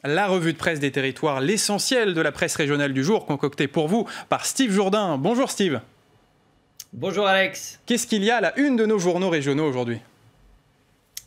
La revue de presse des territoires, l'essentiel de la presse régionale du jour, concoctée pour vous par Steve Jourdain. Bonjour Steve. Bonjour Alex. Qu'est-ce qu'il y a à la une de nos journaux régionaux aujourd'hui ?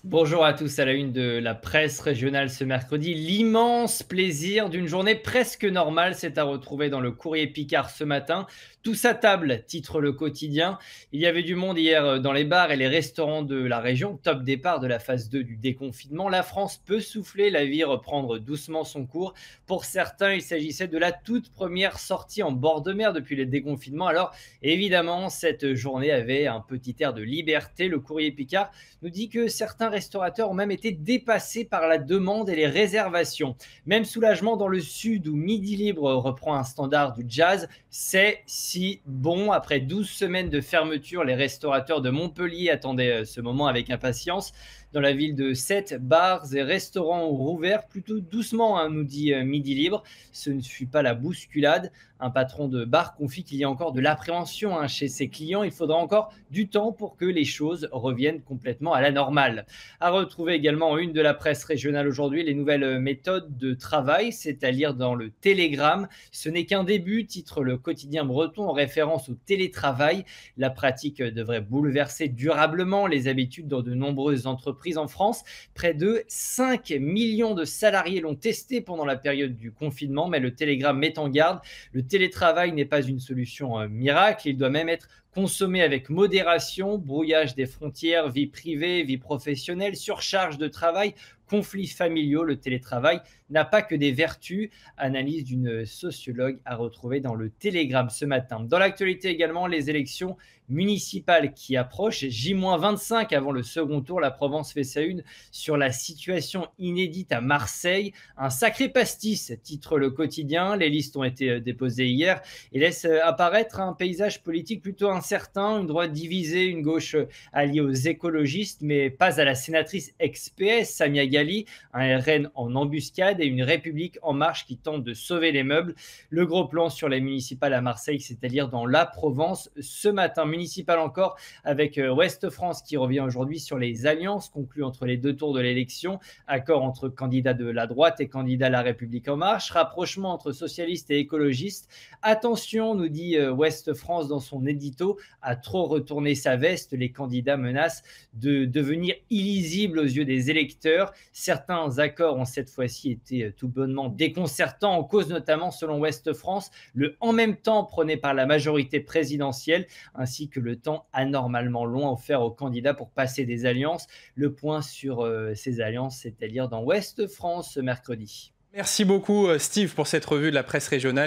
Bonjour à tous. À la une de la presse régionale ce mercredi, l'immense plaisir d'une journée presque normale, c'est à retrouver dans le Courrier Picard ce matin. Tous à table, titre le quotidien. Il y avait du monde hier dans les bars et les restaurants de la région. Top départ de la phase 2 du déconfinement. La France peut souffler, la vie reprendre doucement son cours. Pour certains, il s'agissait de la toute première sortie en bord de mer depuis le déconfinement. Alors évidemment, cette journée avait un petit air de liberté. Le Courrier Picard nous dit que certains restaurateurs ont même été dépassés par la demande et les réservations. Même soulagement dans le sud où Midi Libre reprend un standard du jazz. C'est si bon. Après 12 semaines de fermeture, les restaurateurs de Montpellier attendaient ce moment avec impatience. Dans la ville de Sète, bars et restaurants ont rouvert plutôt doucement, nous dit Midi Libre. Ce ne fut pas la bousculade. Un patron de bar confie qu'il y a encore de l'appréhension chez ses clients. Il faudra encore du temps pour que les choses reviennent complètement à la normale. À retrouver également en une de la presse régionale aujourd'hui les nouvelles méthodes de travail, c'est à lire dans le Télégramme. Ce n'est qu'un début, titre le quotidien breton en référence au télétravail. La pratique devrait bouleverser durablement les habitudes dans de nombreuses entreprises en France. Près de 5 millions de salariés l'ont testé pendant la période du confinement, mais le Télégramme met en garde. Le télétravail n'est pas une solution miracle, il doit même être consommé avec modération, brouillage des frontières, vie privée, vie professionnelle, surcharge de travail, conflits familiaux. Le télétravail n'a pas que des vertus. Analyse d'une sociologue à retrouver dans le Télégramme ce matin. Dans l'actualité également, les élections municipales qui approchent. J-25 avant le second tour, la Provence fait sa une sur la situation inédite à Marseille. Un sacré pastis, titre le quotidien. Les listes ont été déposées hier et laissent apparaître un paysage politique plutôt incertain. Une droite divisée, une gauche alliée aux écologistes, mais pas à la sénatrice ex-PS, Samia Ghali, un RN en embuscade et une République en marche qui tente de sauver les meubles. Le gros plan sur les municipales à Marseille, c'est-à-dire dans la Provence ce matin. Municipal encore avec Ouest France qui revient aujourd'hui sur les alliances conclues entre les deux tours de l'élection. Accord entre candidats de la droite et candidats La République en marche. Rapprochement entre socialistes et écologistes. Attention, nous dit Ouest France dans son édito, à trop retourner sa veste. Les candidats menacent de devenir illisibles aux yeux des électeurs. Certains accords ont cette fois-ci été tout bonnement déconcertants, en cause notamment, selon Ouest France, le en même temps prôné par la majorité présidentielle, ainsi que le temps anormalement long offert aux candidats pour passer des alliances. Le point sur ces alliances, c'est à dire dans Ouest France ce mercredi. Merci beaucoup Steve pour cette revue de la presse régionale.